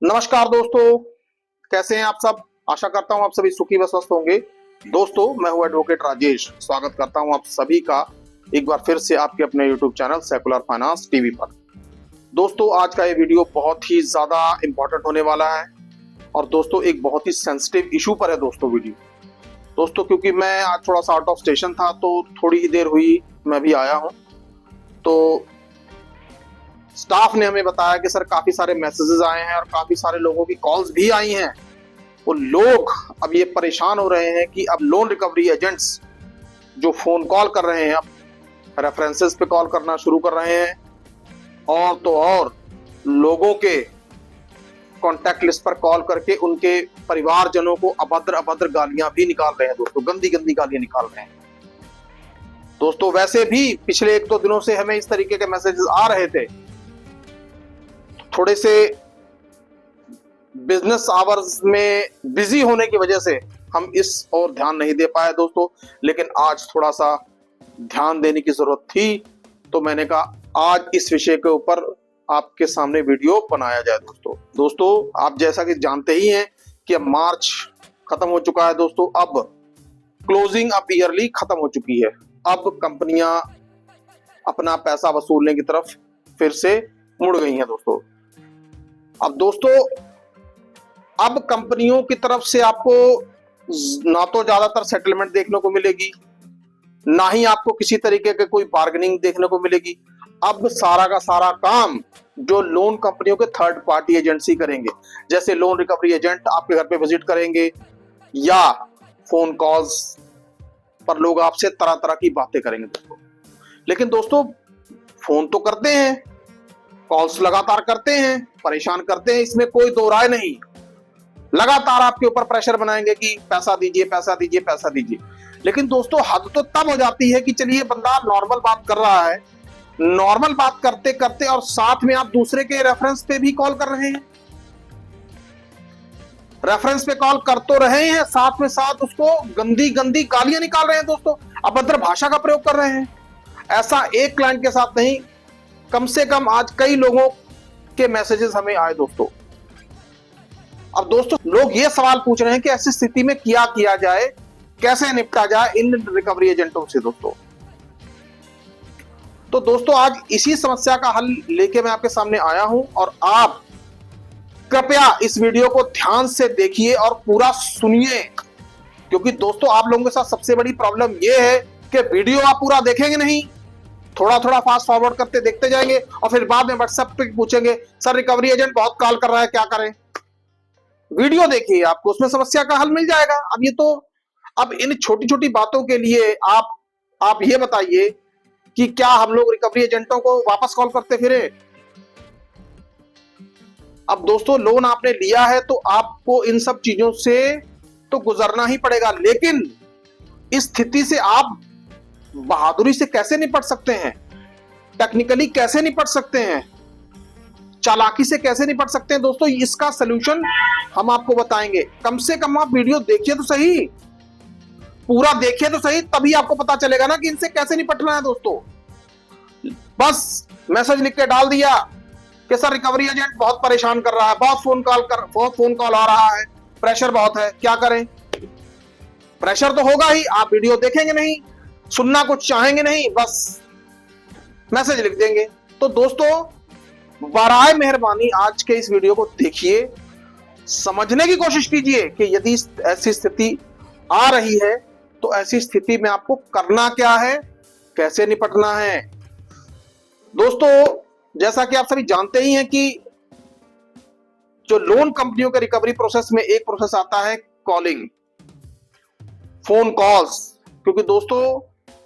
नमस्कार दोस्तों, कैसे हैं आप सब। आशा करता हूं आप सभी सुखी व स्वस्थ होंगे। दोस्तों, मैं हूं एडवोकेट राजेश। स्वागत करता हूं आप सभी का एक बार फिर से आपके अपने YouTube channel secular finance TV पर। दोस्तों, आज का ये वीडियो बहुत ही ज्यादा इंपॉर्टेंट होने वाला है और दोस्तों एक बहुत ही सेंसिटिव इशू पर है दोस्तों वीडियो। दोस्तों, क्योंकि मैं आज थोड़ा सा आउट ऑफ स्टेशन था तो थोड़ी ही देर हुई मैं भी आया हूं, तो स्टाफ ने हमें बताया कि सर काफी सारे मैसेजेस आए हैं और काफी सारे लोगों की कॉल्स भी आई हैं। वो लोग अब ये परेशान हो रहे हैं कि अब लोन रिकवरी एजेंट्स जो फोन कॉल कर रहे हैं, अब रेफरेंसेस पे कॉल करना शुरू कर रहे हैं और तो और लोगों के कॉन्टैक्ट लिस्ट पर कॉल करके उनके परिवारजनों को अभद्र अभद्र गालियां भी निकाल रहे हैं दोस्तों, गंदी गंदी गालियां निकाल रहे हैं दोस्तों। वैसे भी पिछले एक दो दिनों से हमें इस तरीके के मैसेजेस आ रहे थे। थोड़े से बिजनेस आवर्स में बिजी होने की वजह से हम इस ओर ध्यान नहीं दे पाए दोस्तों, लेकिन आज थोड़ा सा ध्यान देने की जरूरत थी, तो मैंने कहा आज इस विषय के ऊपर आपके सामने वीडियो बनाया जाए दोस्तों, आप जैसा कि जानते ही हैं कि अब मार्च खत्म हो चुका है दोस्तों। अब क्लोजिंग अब ईयरली खत्म हो चुकी है। अब कंपनियां अपना पैसा वसूलने की तरफ फिर से मुड़ गई हैं दोस्तों। अब दोस्तों, अब कंपनियों की तरफ से आपको ना तो ज्यादातर सेटलमेंट देखने को मिलेगी, ना ही आपको किसी तरीके के कोई बार्गेनिंग देखने को मिलेगी। अब सारा का सारा काम जो लोन कंपनियों के थर्ड पार्टी एजेंसी करेंगे, जैसे लोन रिकवरी एजेंट आपके घर पे विजिट करेंगे या फोन कॉल्स पर लोग आपसे तरह तरह की बातें करेंगे दोस्तों। लेकिन दोस्तों, फोन तो करते हैं, कॉल्स लगातार करते हैं, परेशान करते हैं, इसमें कोई दो राय नहीं। लगातार आपके ऊपर प्रेशर बनाएंगे कि पैसा दीजिए, पैसा दीजिए, पैसा दीजिए। लेकिन दोस्तों, हद तो तब हो जाती है कि चलिए बंदा नॉर्मल बात कर रहा है, नॉर्मल बात करते करते और साथ में आप दूसरे के रेफरेंस पे भी कॉल कर रहे हैं, रेफरेंस पे कॉल कर तो रहे हैं, साथ में साथ उसको गंदी गंदी गालियां निकाल रहे हैं दोस्तों, अभद्र भाषा का प्रयोग कर रहे हैं। ऐसा एक क्लाइंट के साथ नहीं, कम से कम आज कई लोगों के मैसेजेस हमें आए दोस्तों। अब दोस्तों, लोग ये सवाल पूछ रहे हैं कि ऐसी स्थिति में क्या किया जाए, कैसे निपटा जाए इन रिकवरी एजेंटों से दोस्तों। तो दोस्तों, आज इसी समस्या का हल लेके मैं आपके सामने आया हूं और आप कृपया इस वीडियो को ध्यान से देखिए और पूरा सुनिए, क्योंकि दोस्तों आप लोगों के साथ सबसे बड़ी प्रॉब्लम यह है कि वीडियो आप पूरा देखेंगे नहीं, थोड़ा थोड़ा फास्ट फॉरवर्ड करते देखते जाएंगे और फिर बाद में व्हाट्सएप पे पूछेंगे सर रिकवरी एजेंट बहुत कॉल कर रहा है, क्या करें। वीडियो देखिए, आपको उसमें समस्या का हल मिल जाएगा। अब इन छोटी छोटी बातों के लिए आप ये बताइए कि क्या हम लोग रिकवरी एजेंटों को वापस कॉल करते फिरे। अब दोस्तों, लोन आपने लिया है तो आपको इन सब चीजों से तो गुजरना ही पड़ेगा, लेकिन इस स्थिति से आप बहादुरी से कैसे निपट सकते हैं, टेक्निकली कैसे निपट सकते हैं, चालाकी से कैसे निपट सकते हैं दोस्तों, इसका सलूशन हम आपको बताएंगे। कम से कम आप वीडियो देखिए तो सही, पूरा देखिए तो सही, तभी आपको पता चलेगा ना कि इनसे कैसे निपटना है दोस्तों। बस मैसेज लिख के डाल दिया कि सर रिकवरी एजेंट बहुत परेशान कर रहा है, बहुत फोन कॉल आ रहा है, प्रेशर बहुत है, क्या करें। प्रेशर तो होगा ही, आप वीडियो देखेंगे नहीं, सुनना कुछ चाहेंगे नहीं, बस मैसेज लिख देंगे। तो दोस्तों, बराए मेहरबानी आज के इस वीडियो को देखिए, समझने की कोशिश कीजिए कि यदि ऐसी स्थिति आ रही है तो ऐसी स्थिति में आपको करना क्या है, कैसे निपटना है। दोस्तों, जैसा कि आप सभी जानते ही हैं कि जो लोन कंपनियों के रिकवरी प्रोसेस में एक प्रोसेस आता है कॉलिंग, फोन कॉल्स, क्योंकि दोस्तों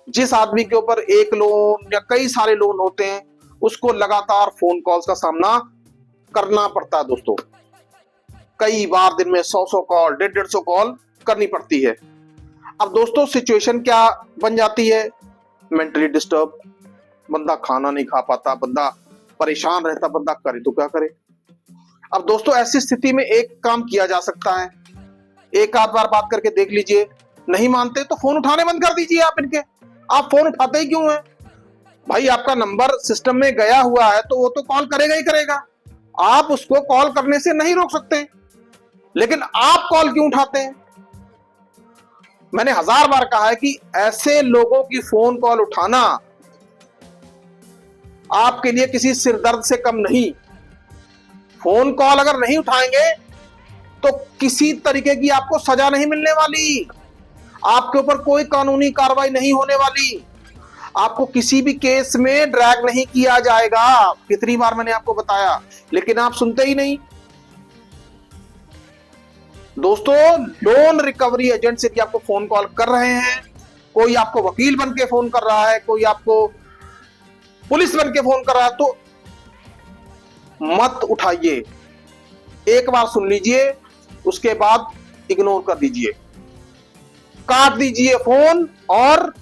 जिस आदमी के ऊपर एक लोन या कई सारे लोन होते हैं उसको लगातार फोन कॉल्स का सामना करना पड़ता है दोस्तों। कई बार दिन में 100 कॉल, 150 कॉल करनी पड़ती है। अब दोस्तों, सिचुएशन क्या बन जाती है, मेंटली डिस्टर्ब, बंदा खाना नहीं खा पाता, बंदा परेशान रहता, बंदा करे तो क्या करे। अब दोस्तों, ऐसी स्थिति में एक काम किया जा सकता है, एक आध बार बात करके देख लीजिए, नहीं मानते तो फोन उठाने बंद कर दीजिए आप इनके। आप फोन उठाते ही क्यों हैं भाई, आपका नंबर सिस्टम में गया हुआ है तो वो तो कॉल करेगा ही करेगा। आप उसको कॉल करने से नहीं रोक सकते, लेकिन आप कॉल क्यों उठाते हैं? मैंने 1000 बार कहा है कि ऐसे लोगों की फोन कॉल उठाना आपके लिए किसी सिरदर्द से कम नहीं। फोन कॉल अगर नहीं उठाएंगे तो किसी तरीके की आपको सजा नहीं मिलने वाली, आपके ऊपर कोई कानूनी कार्रवाई नहीं होने वाली, आपको किसी भी केस में ड्रैग नहीं किया जाएगा। कितनी बार मैंने आपको बताया, लेकिन आप सुनते ही नहीं। दोस्तों, लोन रिकवरी एजेंट से भी आपको फोन कॉल कर रहे हैं, कोई आपको वकील बन के फोन कर रहा है, कोई आपको पुलिस बन के फोन कर रहा है, तो मत उठाइए। एक बार सुन लीजिए, उसके बाद इग्नोर कर दीजिए, काट दीजिए फोन और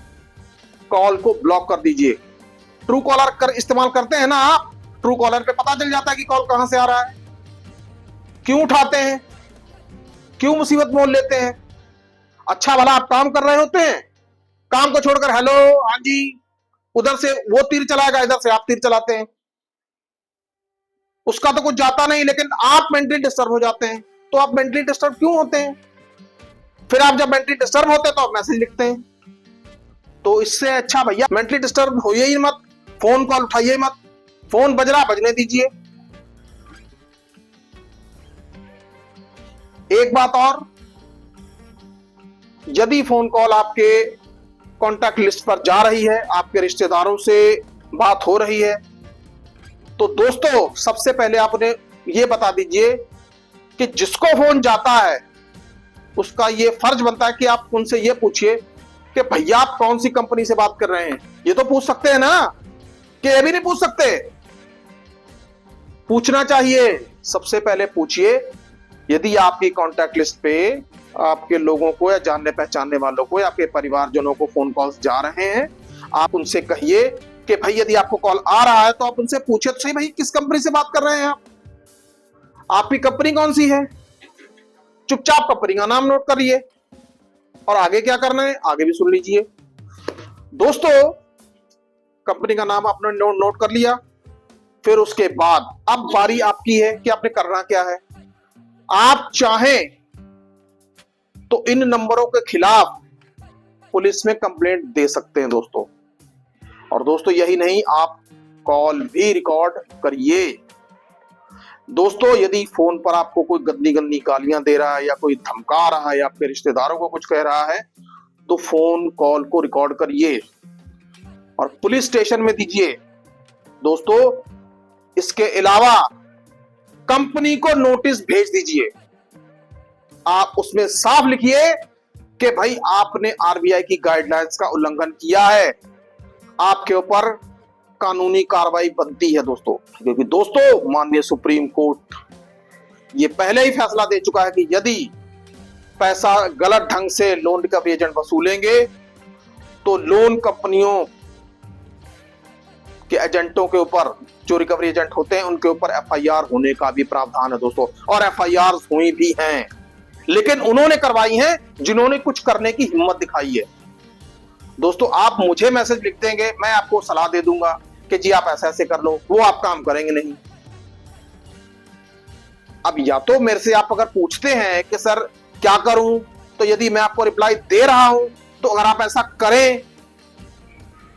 कॉल को ब्लॉक कर दीजिए। ट्रू कॉलर इस्तेमाल करते हैं ना आप, ट्रू कॉलर पे पता चल जाता है कि कॉल कहां से आ रहा है। क्यों उठाते हैं, क्यों मुसीबत मोल लेते हैं? अच्छा भला आप काम कर रहे होते हैं, काम को छोड़कर हेलो हाँ जी, उधर से वो तीर चलाएगा, इधर से आप तीर चलाते हैं। उसका तो कुछ जाता नहीं, लेकिन आप मेंटली डिस्टर्ब हो जाते हैं। तो आप मेंटली डिस्टर्ब क्यों होते हैं? फिर आप जब मेंटली डिस्टर्ब होते हैं तो आप मैसेज लिखते हैं। तो इससे अच्छा भैया मेंटली डिस्टर्ब होइए ही मत, फोन कॉल उठाइए मत, फोन बज रहा बजने दीजिए। एक बात और, यदि फोन कॉल आपके कॉन्टैक्ट लिस्ट पर जा रही है, आपके रिश्तेदारों से बात हो रही है, तो दोस्तों सबसे पहले आप उन्हें यह बता दीजिए कि जिसको फोन जाता है उसका यह फर्ज बनता है कि आप उनसे यह पूछिए कि भैया आप कौन सी कंपनी से बात कर रहे हैं। ये तो पूछ सकते हैं ना, कि ये भी नहीं पूछ सकते? पूछना चाहिए, सबसे पहले पूछिए। यदि आपकी कॉन्टैक्ट लिस्ट पे आपके लोगों को या जानने पहचानने वालों को या आपके परिवारजनों को फोन कॉल्स जा रहे हैं, आप उनसे कहिए कि भाई यदि आपको कॉल आ रहा है तो आप उनसे पूछे तो सही, भाई किस कंपनी से बात कर रहे हैं आप, आपकी कंपनी कौन सी है। चुपचाप कंपनी का नाम नोट करिए और आगे क्या करना है आगे भी सुन लीजिए। दोस्तों, कंपनी का नाम आपने नोट कर लिया, फिर उसके बाद अब बारी आपकी है कि आपने करना क्या है। आप चाहें तो इन नंबरों के खिलाफ पुलिस में कंप्लेंट दे सकते हैं दोस्तों। और दोस्तों यही नहीं, आप कॉल भी रिकॉर्ड करिए। दोस्तों, यदि फोन पर आपको कोई गंदी गंदी गालियां दे रहा है या कोई धमका रहा है या आपके रिश्तेदारों को कुछ कह रहा है, तो फोन कॉल को रिकॉर्ड करिए और पुलिस स्टेशन में दीजिए। दोस्तों, इसके अलावा कंपनी को नोटिस भेज दीजिए। आप उसमें साफ लिखिए कि भाई आपने आरबीआई की गाइडलाइंस का उल्लंघन किया है, आपके ऊपर कानूनी कार्रवाई बनती है दोस्तों। क्योंकि दोस्तों, माननीय सुप्रीम कोर्ट ये पहले ही फैसला दे चुका है कि यदि पैसा गलत ढंग से लोन रिकवरी एजेंट वसूलेंगे तो लोन कंपनियों के एजेंटों के ऊपर, जो रिकवरी एजेंट होते हैं, उनके ऊपर एफआईआर होने का भी प्रावधान है दोस्तों। और एफआईआर हुई भी हैं, लेकिन उन्होंने करवाई हैं जिन्होंने कुछ करने की हिम्मत दिखाई है। दोस्तों, आप मुझे मैसेज लिख देंगे, मैं आपको सलाह दे दूंगा कि जी आप ऐसे ऐसे कर लो, वो आप काम करेंगे नहीं। अब या तो मेरे से आप अगर पूछते हैं कि सर क्या करूं, तो यदि मैं आपको रिप्लाई दे रहा हूं तो अगर आप ऐसा करें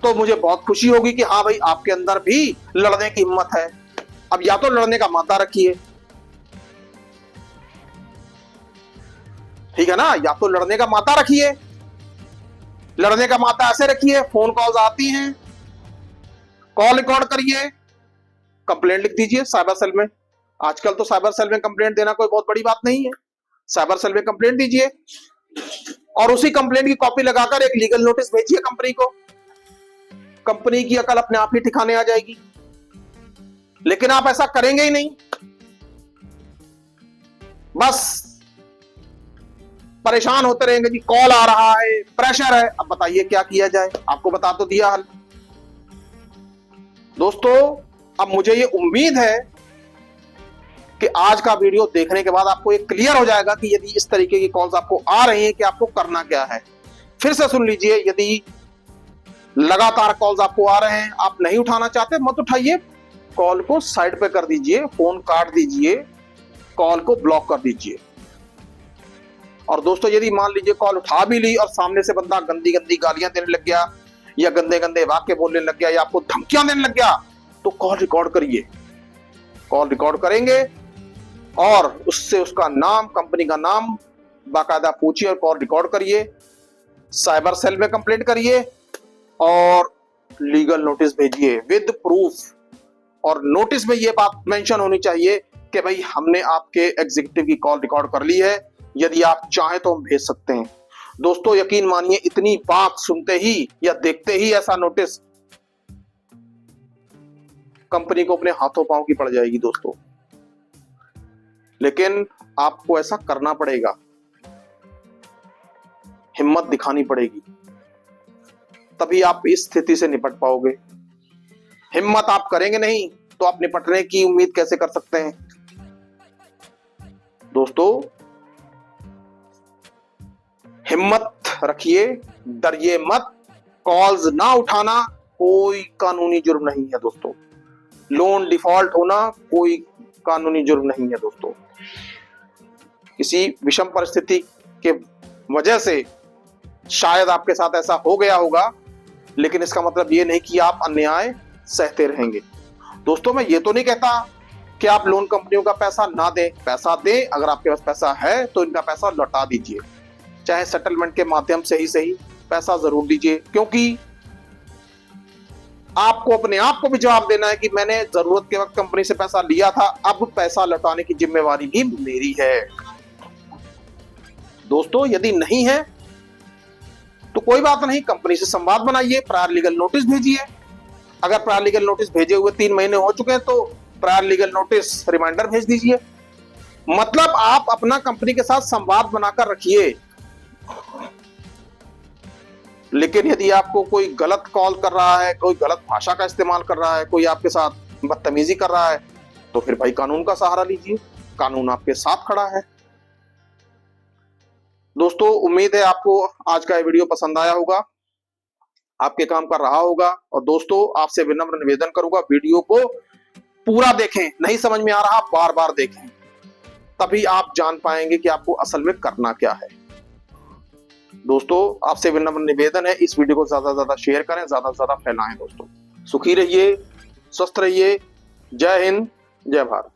तो मुझे बहुत खुशी होगी कि हाँ भाई आपके अंदर भी लड़ने की हिम्मत है। अब या तो लड़ने का मादा रखिए, ठीक है ना, या तो लड़ने का मादा रखिए। लड़ने का मादा ऐसे रखिए, फोन कॉल्स आती हैं, कॉल रिकॉर्ड करिए, कंप्लेंट लिख दीजिए साइबर सेल में। आजकल तो साइबर सेल में कंप्लेंट देना कोई बहुत बड़ी बात नहीं है। साइबर सेल में कंप्लेंट दीजिए और उसी कंप्लेंट की कॉपी लगाकर एक लीगल नोटिस भेजिए कंपनी को। कंपनी की अकल अपने आप ही ठिकाने आ जाएगी। लेकिन आप ऐसा करेंगे ही नहीं, बस परेशान होते रहेंगे, जी कॉल आ रहा है, प्रेशर है। अब बताइए क्या किया जाए, आपको बता तो दिया हल। दोस्तों, अब मुझे ये उम्मीद है कि आज का वीडियो देखने के बाद आपको ये क्लियर हो जाएगा कि यदि इस तरीके की कॉल्स आपको आ रही हैं कि आपको करना क्या है। फिर से सुन लीजिए, यदि लगातार कॉल्स आपको आ रहे हैं, आप नहीं उठाना चाहते, मत उठाइए, कॉल को साइड पे कर दीजिए, फोन काट दीजिए, कॉल को ब्लॉक कर दीजिए। और दोस्तों यदि मान लीजिए कॉल उठा भी ली और सामने से बंदा गंदी गंदी गालियां देने लग गया या गंदे गंदे वाक्य बोलने लग गया या आपको धमकियां देने लग गया, तो कॉल रिकॉर्ड करिए। कॉल रिकॉर्ड करेंगे और उससे उसका नाम, कंपनी का नाम बाकायदा पूछिए और कॉल रिकॉर्ड करिए, साइबर सेल में कंप्लेंट करिए और लीगल नोटिस भेजिए विद प्रूफ। और नोटिस में यह बात मेंशन होनी चाहिए कि भाई हमने आपके एग्जीक्यूटिव की कॉल रिकॉर्ड कर ली है, यदि आप चाहें तो हम भेज सकते हैं। दोस्तों यकीन मानिए इतनी बात सुनते ही या देखते ही ऐसा नोटिस कंपनी को अपने हाथों पांव की पड़ जाएगी दोस्तों। लेकिन आपको ऐसा करना पड़ेगा, हिम्मत दिखानी पड़ेगी, तभी आप इस स्थिति से निपट पाओगे। हिम्मत आप करेंगे नहीं तो आप निपटने की उम्मीद कैसे कर सकते हैं। दोस्तों हिम्मत रखिए, डरिए मत। कॉल्स ना उठाना कोई कानूनी जुर्म नहीं है दोस्तों। लोन डिफॉल्ट होना कोई कानूनी जुर्म नहीं है दोस्तों। किसी विषम परिस्थिति के वजह से शायद आपके साथ ऐसा हो गया होगा, लेकिन इसका मतलब ये नहीं कि आप अन्याय सहते रहेंगे। दोस्तों मैं ये तो नहीं कहता कि आप लोन कंपनियों का पैसा ना दें, पैसा दें। अगर आपके पास पैसा है तो इनका पैसा लौटा दीजिए, चाहे सेटलमेंट के माध्यम से ही सही, पैसा जरूर दीजिए, क्योंकि आपको अपने आप को भी जवाब देना है कि मैंने जरूरत के वक्त कंपनी से पैसा लिया था, अब पैसा लौटाने की जिम्मेवारी भी मेरी है। दोस्तों यदि नहीं है तो कोई बात नहीं, कंपनी से संवाद बनाइए, प्रायर लीगल नोटिस भेजिए। अगर प्रायर लीगल नोटिस भेजे हुए 3 महीने हो चुके हैं तो प्रायर लीगल नोटिस रिमाइंडर भेज दीजिए। मतलब आप अपना कंपनी के साथ संवाद बनाकर रखिए। लेकिन यदि आपको कोई गलत कॉल कर रहा है, कोई गलत भाषा का इस्तेमाल कर रहा है, कोई आपके साथ बदतमीजी कर रहा है, तो फिर भाई कानून का सहारा लीजिए, कानून आपके साथ खड़ा है। दोस्तों उम्मीद है आपको आज का ये वीडियो पसंद आया होगा, आपके काम कर रहा होगा। और दोस्तों आपसे विनम्र निवेदन करूंगा, वीडियो को पूरा देखें, नहीं समझ में आ रहा बार बार देखें, तभी आप जान पाएंगे कि आपको असल में करना क्या है। दोस्तों आपसे विनम्र निवेदन है, इस वीडियो को ज्यादा से ज्यादा शेयर करें, ज्यादा से ज्यादा फैलाएं। दोस्तों सुखी रहिए, स्वस्थ रहिए। जय हिंद, जय भारत।